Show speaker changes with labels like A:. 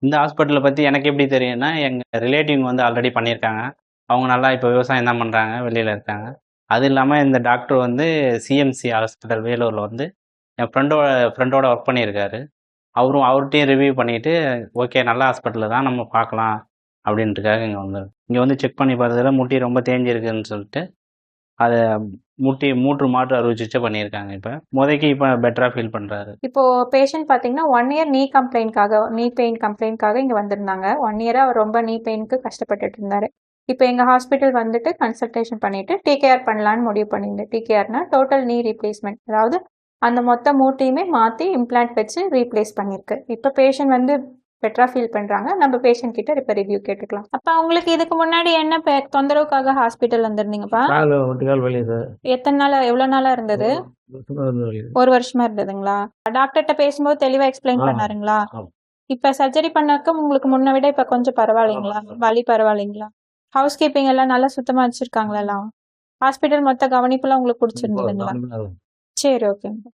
A: இந்த ஹாஸ்பிட்டல பத்தி எனக்கு எப்படி தெரியும்னா, எங்க ரிலேட்டிவ்ங்க வந்து ஆல்ரெடி பண்ணியிருக்காங்க. அவங்க நல்லா இப்ப விவசாயம் தான் பண்றாங்க. வெளியில இருக்காங்க. அது இல்லாம இந்த டாக்டர் வந்து சிஎம்சி ஹாஸ்பிட்டல் வேலூர்ல வந்து என் ஃப்ரெண்டோட ஒர்க் பண்ணியிருக்காரு. அவர்ட்டயும் ரிவ்யூ பண்ணிட்டு, ஓகே நல்ல ஹாஸ்பிட்டல் தான் நம்ம பார்க்கலாம் அப்படின்றதுக்காக இங்க வந்தோம். இங்க வந்து செக் பண்ணி பார்த்ததுல முட்டி ரொம்ப தேஞ்சிருக்குன்னு சொல்லிட்டு, அத மூட்டு மாற்று அறுவை சிகிச்சை பண்ணியிருக்காங்க இப்ப. இப்ப பெட்டரா ஃபீல் பண்றாரு.
B: இப்போ பேஷண்ட் பார்த்தீங்கன்னா 1 இயர் நீ பெயின் கம்ப்ளைண்ட்காக இங்க வந்திருந்தாங்க. 1 இயரா அவர் ரொம்ப நீ பெயினுக்கு கஷ்டப்பட்டுட்டு இருந்தாரு. இப்போ எங்க ஹாஸ்பிட்டல் வந்துட்டு கன்சல்டேஷன் பண்ணிட்டு டிகேஆர் பண்ணலான்னு முடிவு பண்ணியிருந்தேன். டிகேஆர்னா டோட்டல் நீ ரீப்ளேஸ்மெண்ட். அதாவது அந்த மொத்த மூட்டையுமே மாற்றி இம்ப்ளான்ட் வச்சு ரீப்ளேஸ் பண்ணியிருக்கு. இப்போ பேஷண்ட் வந்து பெட்டரா ஃபீல் பண்றாங்க. நம்ம பேஷண்ட் கிட்ட இப்ப ரிவ்யூ கேட்டுக்கலாம். அப்ப உங்களுக்கு இதுக்கு முன்னாடி என்ன தொந்தரவுக்காக ஹாஸ்பிட்டல் வந்திருந்தீங்கப்பா?
C: ஒட்டுக்கால் வலி சார்.
B: எத்தனை நாளா எவ்வளவு நாளா இருந்தது? ஒரு வருஷமா இருந்ததுங்களா? டாக்டர்கிட்ட பேசும்போது தெளிவா எக்ஸ்பிளைன் பண்ணாருங்களா? இப்ப சர்ஜரி பண்ணாக்க உங்களுக்கு முன்ன விட இப்ப கொஞ்சம் பரவாயில்லைங்களா? வலி பரவாயில்லைங்களா? ஹவுஸ் கீப்பிங் எல்லாம் நல்லா சுத்தமா வச்சிருக்காங்களா எல்லாம்? ஹாஸ்பிட்டல் மொத்த கவனிப்புலாம் உங்களுக்கு பிடிச்சிருந்ததுங்களா? சரி, ஓகே.